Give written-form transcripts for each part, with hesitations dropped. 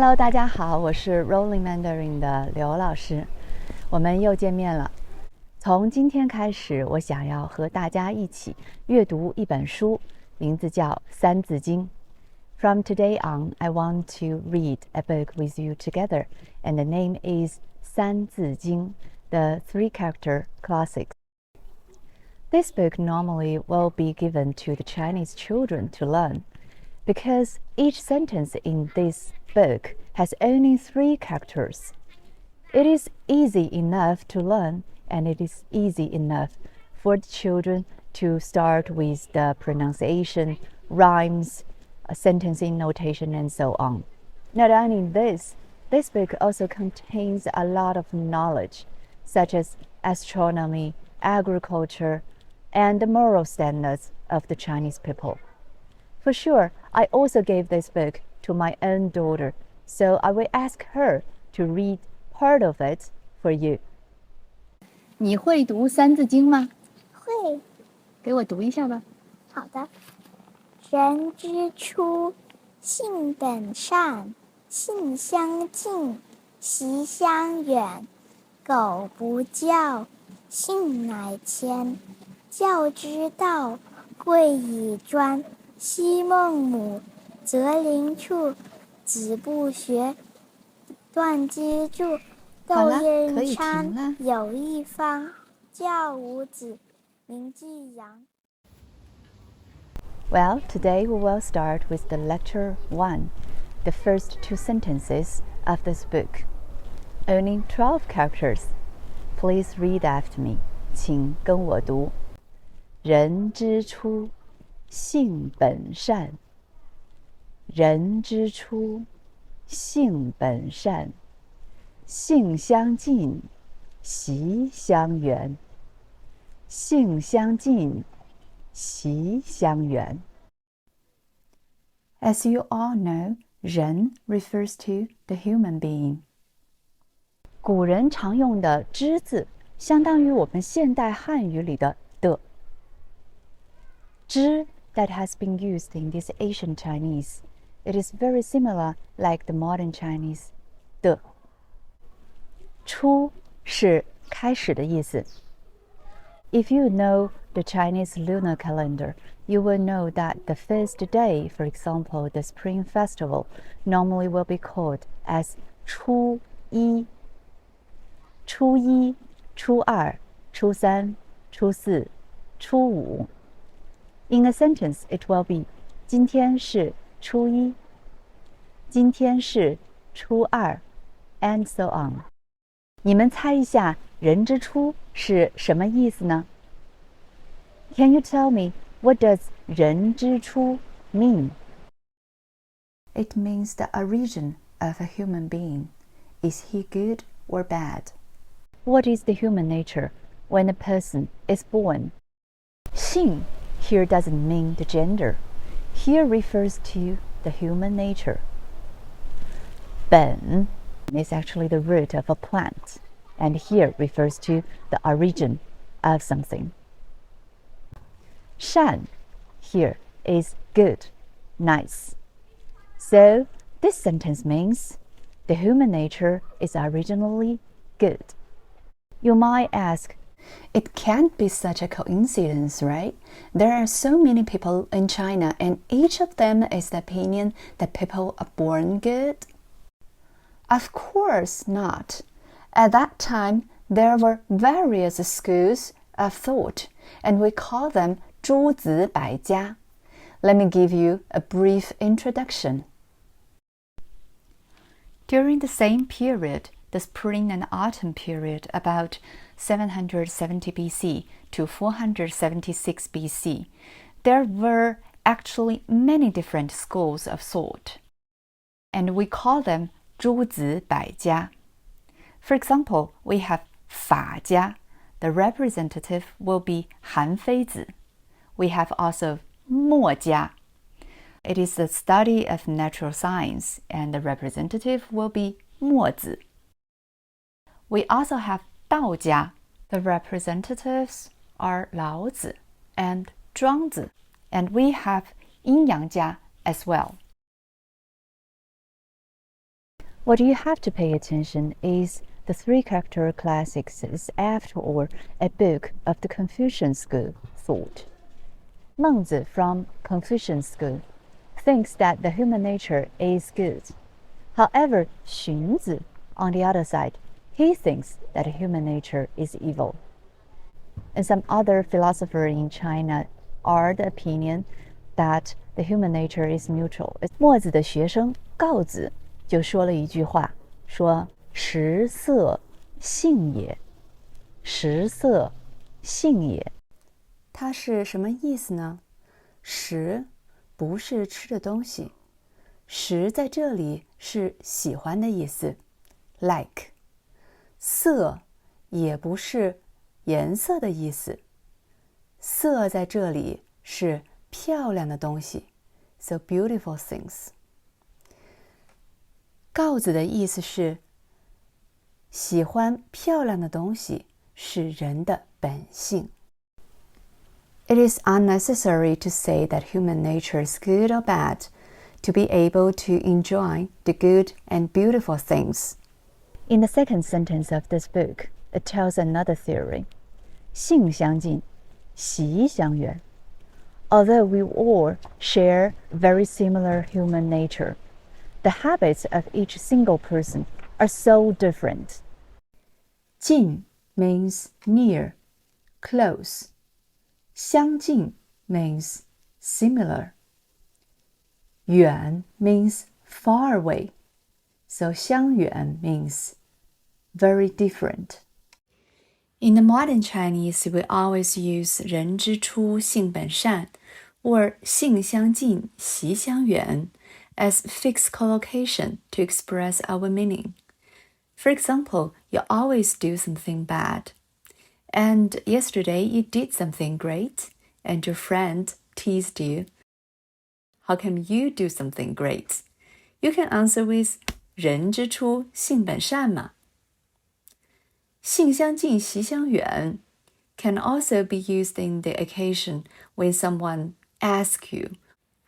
Hello， 大家好，我是 Rolling Mandarin 的刘老师，我们又见面了。从今天开始，我想要和大家一起阅读一本书，名字叫《三字经》。From today on, I want to read a book with you together, and the name is 三字经, the three-character classics. This book normally will be given to the Chinese children to learn, because each sentence in this book has only 3 characters. It is easy enough to learn, and it is easy enough for the children to start with the pronunciation, rhymes, sentencing notation, and so on. Not only this book also contains a lot of knowledge, such as astronomy, agriculture, and the moral standards of the Chinese people. For sure, I also gave this book to my own daughter, so I will ask her to read part of it for you. 你会读三字经吗？会。给我读一下吧。好的。人之初，性本善，性相近，习相远。苟不教，性乃迁。教之道，贵以专。昔孟母，择邻处，子不学，断机杼。窦燕昌有一方，教五子，名季阳。Well, today we will start with the lecture 1, the first 2 sentences of this book. Only 12 characters. Please read after me. 请跟我读。人之初，性本善。人之初，性本善。性相近，习相远。性相近，习相远。As you all know, 人 refers to the human being. 古人常用的之字相当于我们现代汉语里的的。之 that has been used in this ancient Chinese. It is very similar like the modern Chinese 的。初是开始的意思。If you know the Chinese lunar calendar, you will know that the first day, for example, the Spring Festival, normally will be called as 初一。初一、初二、初三、初四、初五。In a sentence, it will be 今天是初一，今天是初二 and so on. 你们猜一下人之初是什么意思呢？ Can you tell me what does 人之初 mean? It means the origin of a human being. Is he good or bad? What is the human nature when a person is born? 性 here doesn't mean the gender. Here refers to the human nature. 本 is actually the root of a plant, and here refers to the origin of something. 善 here is good, nice. So this sentence means the human nature is originally good. You might ask, it can't be such a coincidence, right? There are so many people in China, and each of them is the opinion that people are born good. Of course not. At that time, there were various schools of thought, and we call them 诸子百家. Let me give you a brief introduction. During the same period, the spring and autumn period, about 770 BC to 476 BC, there were actually many different schools of thought, and we call them 诸子百家. For example, we have 法家. The representative will be 韩非子. We have also 墨家. It is the study of natural science, and the representative will be 墨子. We also have 道家. The representatives are 老子 and 庄子, and we have 阴阳家 as well. What you have to pay attention is the three-character classics is after all a book of the Confucian school thought. 孟子 from Confucian school thinks that the human nature is good. However, 荀子, on the other side, he thinks that human nature is evil. And some other philosophers in China are the opinion that the human nature is neutral. 墨子的学生告子就说了一句话，说食色性也，食色性也。它是什么意思呢？食不是吃的东西，食在这里是喜欢的意思 ，like。色也不是颜色的意思，色在这里是漂亮的东西 ，so beautiful things。告子的意思是，喜欢漂亮的东西是人的本性。It is unnecessary to say that human nature is good or bad to be able to enjoy the good and beautiful things. In the second sentence of this book, it tells another theory. 性相近，习相远。Although we all share very similar human nature, the habits of each single person are so different. 近 means near, close. 相近 means similar. 远 means far away. So 相远 means very different. In the modern Chinese, we always use 人之初，性本善 or 性相近，习相远 as fixed collocation to express our meaning. For example, you always do something bad. And yesterday you did something great, and your friend teased you. How come you do something great? You can answer with 人之初，性本善嘛。性相近，习相远 can also be used in the occasion when someone asks you,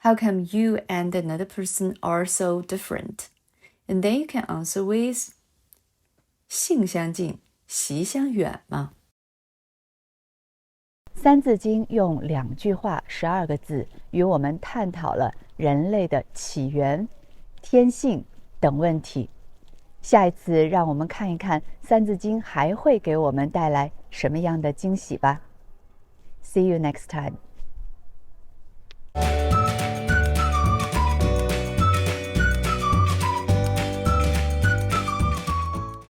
how come you and another person are so different? And then you can answer with 性相近，习相远嘛。三字经用2句话12个字与我们探讨了人类的起源、天性等问题。下一次让我们看一看三字经还会给我们带来什么样的惊喜吧。See you next time.